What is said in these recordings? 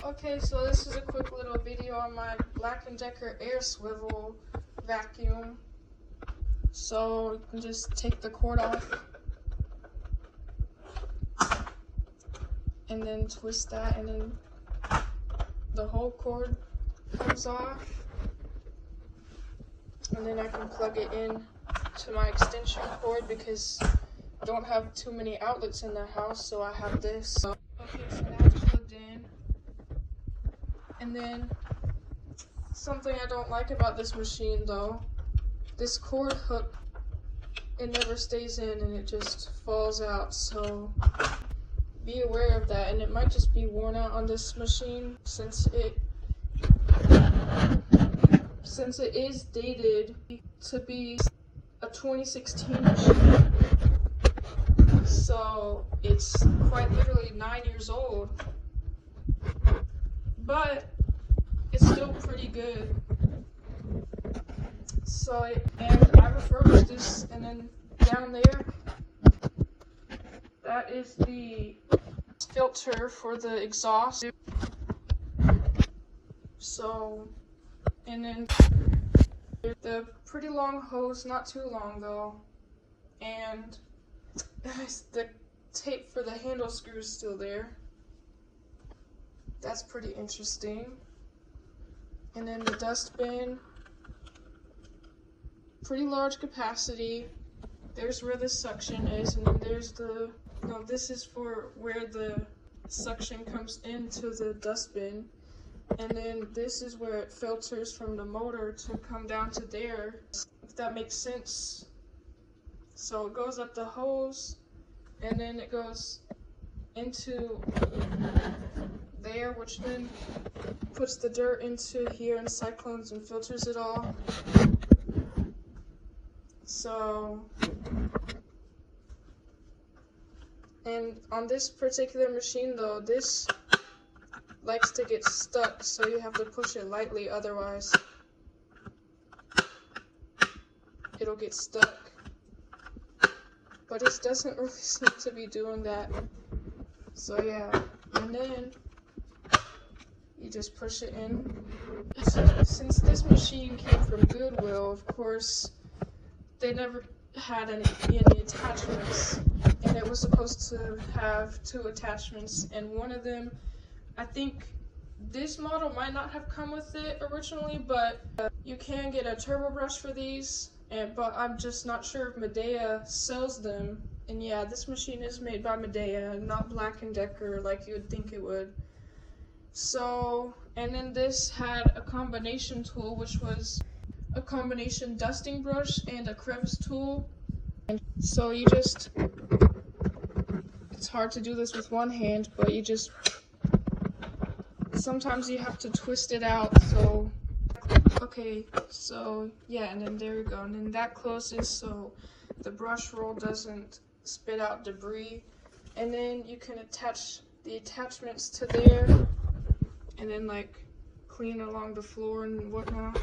Okay, so this is a quick little video on my Black+Decker air swivel vacuum. So you can just take the cord off and then twist that, and then the whole cord comes off, and then I can plug it in to my extension cord because I don't have too many outlets in the house, so I have this. Okay, so that's plugged in. And then something I don't like about this machine though, this cord hook, it never stays in and it just falls out, so be aware of that. And it might just be worn out on this machine since it is dated to be a 2016 machine, so it's quite literally 9 years old, but it's still pretty good. So and I refurbished this, and then down there, that is the filter for the exhaust. So, and then the pretty long hose, not too long though, and the tape for the handle screw is still there. That's pretty interesting. And then the dustbin, pretty large capacity. There's where the suction is, and then there's this is for where the suction comes into the dustbin. And then this is where it filters from the motor to come down to there, if that makes sense. So it goes up the hose, and then it goes into there, which then puts the dirt into here and cyclones and filters it all. So, and on this particular machine though, this likes to get stuck, so you have to push it lightly, otherwise it'll get stuck. But it doesn't really seem to be doing that. So yeah, and then you just push it in. Since this machine came from Goodwill, of course, they never had any attachments, and it was supposed to have 2 attachments, and one of them, I think this model might not have come with it originally, but you can get a turbo brush for these, but I'm just not sure if Midea sells them. And yeah, this machine is made by Midea, not Black+Decker like you would think it would. So, and then this had a combination tool, which was a combination dusting brush and a crevice tool. So you just, it's hard to do this with one hand, but you just, sometimes you have to twist it out. So, okay, so yeah, and then there you go, and then that closes so the brush roll doesn't spit out debris. And then you can attach the attachments to there, and then like clean along the floor and whatnot.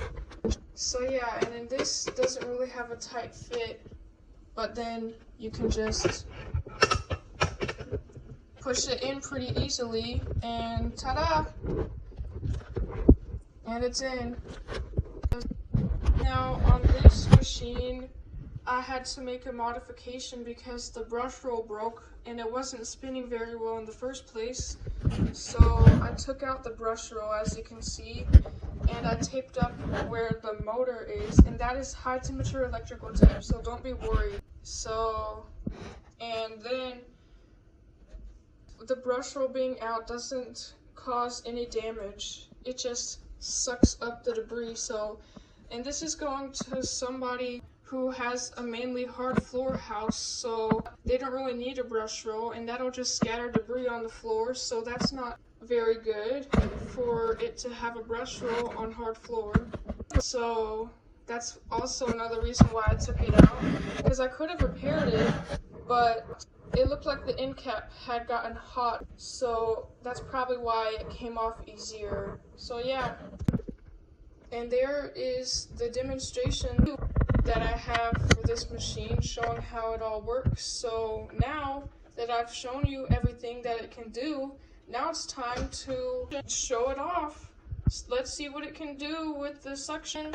So yeah, and then this doesn't really have a tight fit, but then you can just push it in pretty easily, and ta-da! And it's in. Now on this machine, I had to make a modification because the brush roll broke and it wasn't spinning very well in the first place. So I took out the brush roll, as you can see, and I taped up where the motor is, and that is high temperature electrical tape, so don't be worried. So, and then the brush roll being out doesn't cause any damage. It just sucks up the debris. So, and this is going to somebody who has a mainly hard floor house, so they don't really need a brush roll, and that'll just scatter debris on the floor, so that's not very good for it to have a brush roll on hard floor. So that's also another reason why I took it out, because I could have repaired it, but it looked like the end cap had gotten hot, so that's probably why it came off easier. So yeah, and there is the demonstration that I have for this machine showing how it all works. So now that I've shown you everything that it can do, now it's time to show it off. Let's see what it can do with the suction.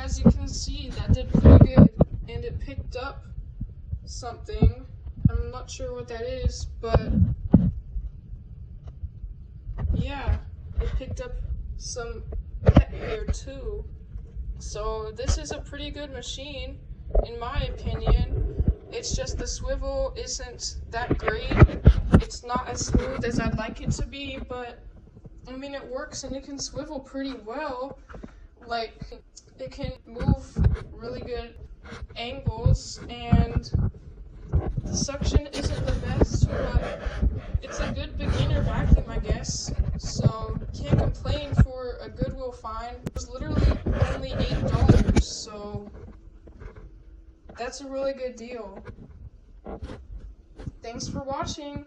As you can see, that did pretty good, and it picked up something. I'm not sure what that is, but yeah, it picked up some pet hair too. So this is a pretty good machine, in my opinion. It's just the swivel isn't that great. It's not as smooth as I'd like it to be, but I mean, it works and it can swivel pretty well. Like, it can move really good angles, and the suction isn't the best, but it's a good beginner vacuum, I guess. So, can't complain for a Goodwill find. It was literally only $8, so that's a really good deal. Thanks for watching.